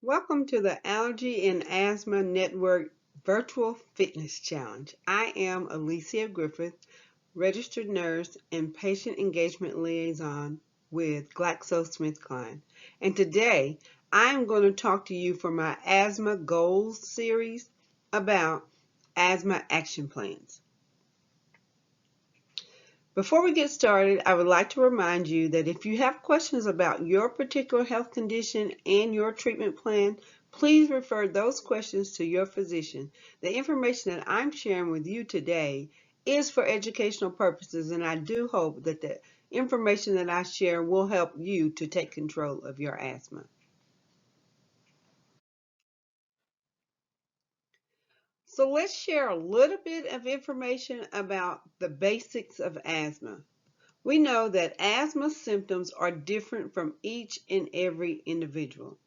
Welcome to the Allergy and Asthma Network Virtual Fitness Challenge. I am Alicia Griffith, registered nurse and patient engagement liaison with GlaxoSmithKline. And today I am going to talk to you for my Asthma Goals series about asthma action plans. Before we get started, I would like to remind you that if you have questions about your particular health condition and your treatment plan, please refer those questions to your physician. The information that I'm sharing with you today is for educational purposes, and I do hope that the information that I share will help you to take control of your asthma. So let's share a little bit of information about the basics of asthma. We know that asthma symptoms are different from each and every individual.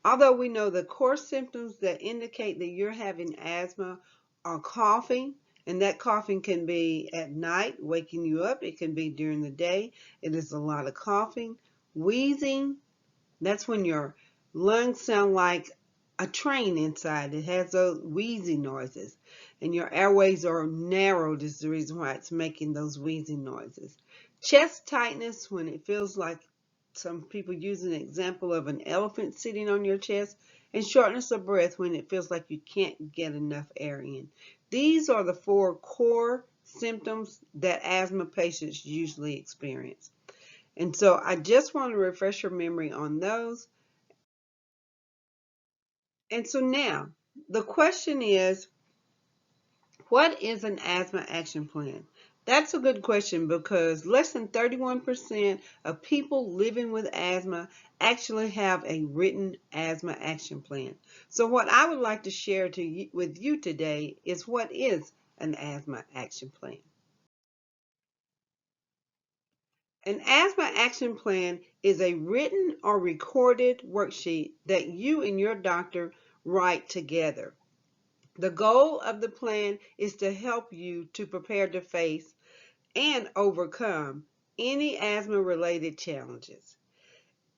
Although we know the core symptoms that indicate that you're having asthma are coughing, and that coughing can be at night, waking you up. It can be during the day. It is a lot of coughing. Wheezing, that's when your lungs sound like a train inside. It has those wheezing noises. And your airways are narrowed is the reason why it's making those wheezing noises. Chest tightness when it feels like some people use an example of an elephant sitting on your chest. And shortness of breath when it feels like you can't get enough air in. These are the four core symptoms that asthma patients usually experience. And so I just want to refresh your memory on those. And so now the question is, what is an asthma action plan? That's a good question because less than 31% of people living with asthma actually have a written asthma action plan. So what I would like to share with you today is what is an asthma action plan. An asthma action plan is a written or recorded worksheet that you and your doctor write together. The goal of the plan is to help you to prepare to face and overcome any asthma-related challenges.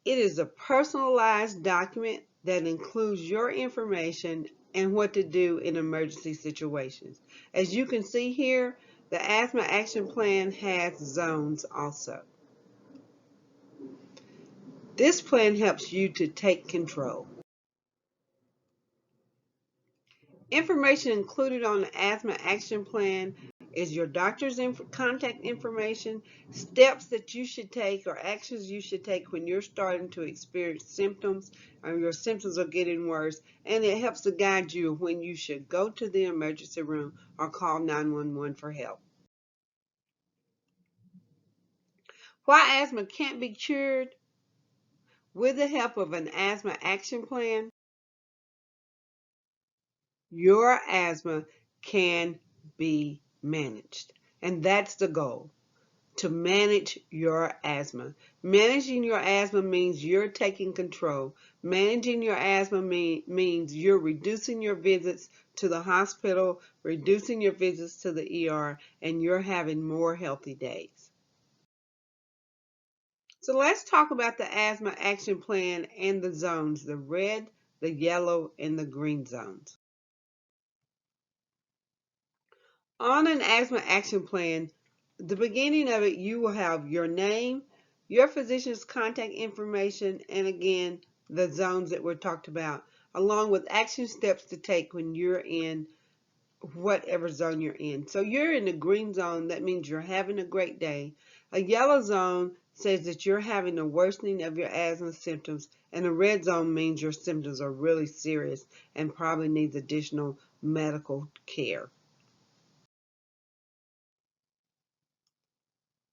It is a personalized document that includes your information and what to do in emergency situations. As you can see here, the Asthma Action Plan has zones also. This plan helps you to take control. Information included on the Asthma Action Plan is your doctor's contact information, steps that you should take or actions you should take when you're starting to experience symptoms or your symptoms are getting worse, and it helps to guide you when you should go to the emergency room or call 911 for help. Why asthma can't be cured? With the help of an asthma action plan, your asthma can be managed. And that's the goal, to manage your asthma. Managing your asthma means you're taking control. Managing your asthma means you're reducing your visits to the hospital, reducing your visits to the ER, and you're having more healthy days. So let's talk about the asthma action plan and the zones, the red, the yellow, and the green zones. On an asthma action plan, the beginning of it, you will have your name, your physician's contact information, and again, the zones that were talked about, along with action steps to take when you're in whatever zone you're in. So you're in the green zone, that means you're having a great day. A yellow zone says that you're having a worsening of your asthma symptoms, and a red zone means your symptoms are really serious and probably needs additional medical care.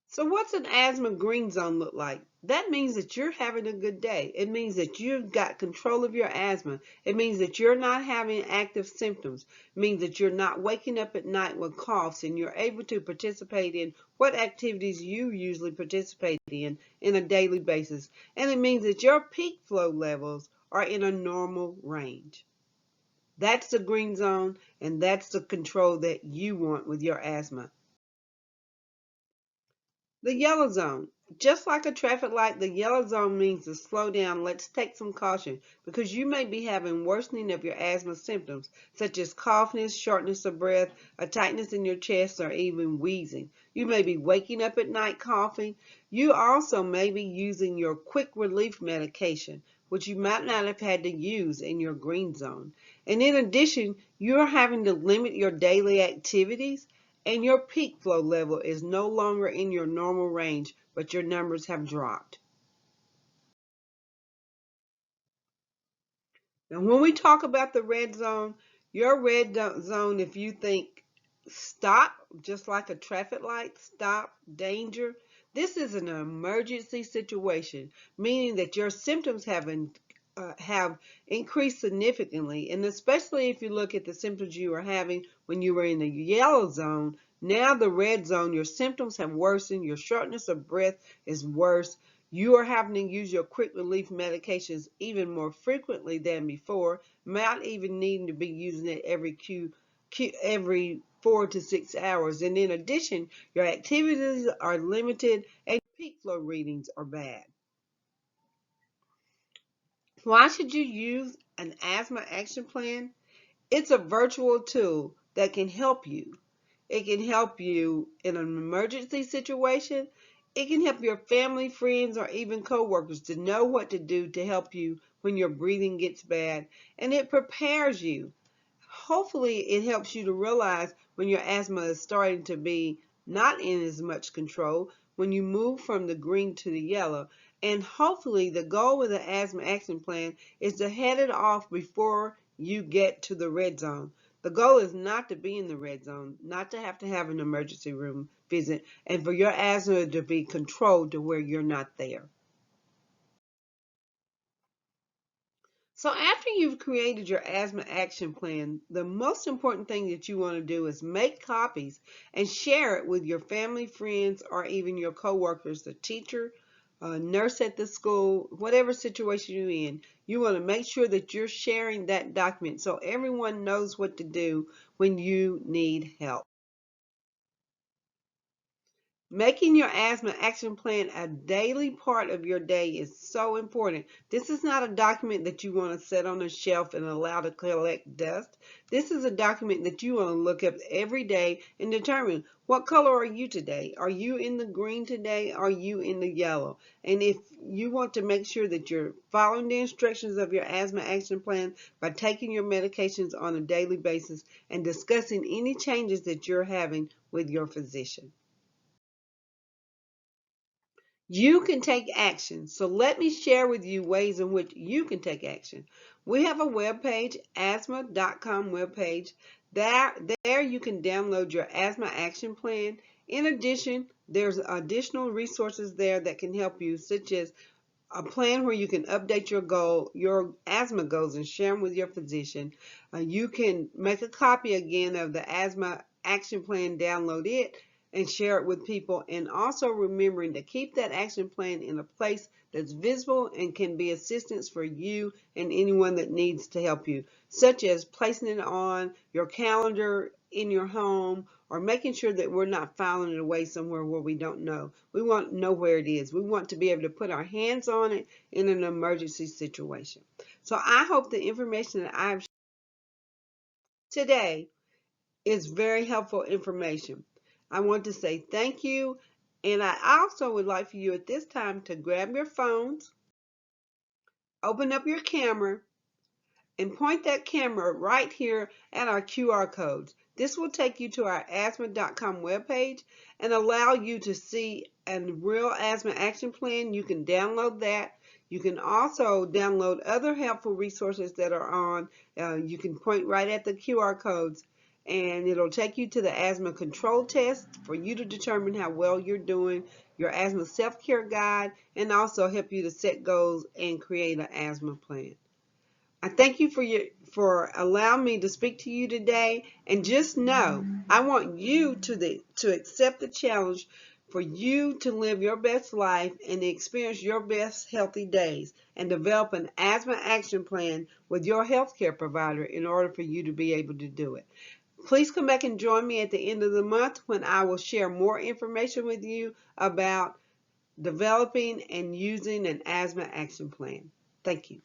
So what's an asthma green zone look like? That means that you're having a good day. It means that you've got control of your asthma. It means that you're not having active symptoms. It means that you're not waking up at night with coughs and you're able to participate in what activities you usually participate in a daily basis. And it means that your peak flow levels are in a normal range. That's the green zone, and that's the control that you want with your asthma. The yellow zone. Just like a traffic light, the yellow zone means to slow down. Let's take some caution because you may be having worsening of your asthma symptoms, such as coughness, shortness of breath, a tightness in your chest, or even wheezing. You may be waking up at night coughing. You also may be using your quick relief medication, which you might not have had to use in your green zone. And in addition, you're having to limit your daily activities and your peak flow level is no longer in your normal range, but your numbers have dropped. Now, when we talk about the red zone, your red zone, if you think stop, just like a traffic light, stop, danger, this is an emergency situation, meaning that your symptoms have increased significantly, and especially if you look at the symptoms you were having when you were in the yellow zone. Now the red zone, your symptoms have worsened, your shortness of breath is worse, you are having to use your quick relief medications even more frequently than before, not even needing to be using it every 4 to 6 hours. And in addition, your activities are limited and peak flow readings are bad. Why should you use an asthma action plan? It's a virtual tool that can help you. It can help you in an emergency situation. It can help your family, friends, or even coworkers to know what to do to help you when your breathing gets bad. And it prepares you. Hopefully, it helps you to realize when your asthma is starting to be not in as much control, when you move from the green to the yellow. And hopefully, the goal with the asthma action plan is to head it off before you get to the red zone. The goal is not to be in the red zone, not to have an emergency room visit, and for your asthma to be controlled to where you're not there. So after you've created your asthma action plan, the most important thing that you want to do is make copies and share it with your family, friends, or even your coworkers, the teacher, nurse at the school, whatever situation you're in. You want to make sure that you're sharing that document so everyone knows what to do when you need help. Making your asthma action plan a daily part of your day is so important. This is not a document that you want to set on a shelf and allow to collect dust. This is a document that you want to look up every day and determine what color are you today? Are you in the green today? Are you in the yellow? And if you want to make sure that you're following the instructions of your asthma action plan by taking your medications on a daily basis and discussing any changes that you're having with your physician. You can take action. So let me share with you ways in which you can take action. We have a webpage, asthma.com webpage. There you can download your asthma action plan. In addition, there's additional resources there that can help you, such as a plan where you can update your asthma goals and share them with your physician. You can make a copy again of the asthma action plan, download it, and share it with people. And also remembering to keep that action plan in a place that's visible and can be assistance for you and anyone that needs to help you, such as placing it on your calendar in your home or making sure that we're not filing it away somewhere where we don't know. We want to know where it is. We want to be able to put our hands on it in an emergency situation. So I hope the information that I've shared today is very helpful information. I want to say thank you, and I also would like for you at this time to grab your phones, open up your camera, and point that camera right here at our QR codes. This will take you to our asthma.com webpage and allow you to see a real asthma action plan. You can download that. You can also download other helpful resources that are on. You can point right at the QR codes and it'll take you to the asthma control test for you to determine how well you're doing, your asthma self-care guide, and also help you to set goals and create an asthma plan. I thank you for allowing me to speak to you today, and just know I want you to accept the challenge for you to live your best life and experience your best healthy days and develop an asthma action plan with your healthcare provider in order for you to be able to do it. Please come back and join me at the end of the month when I will share more information with you about developing and using an asthma action plan. Thank you.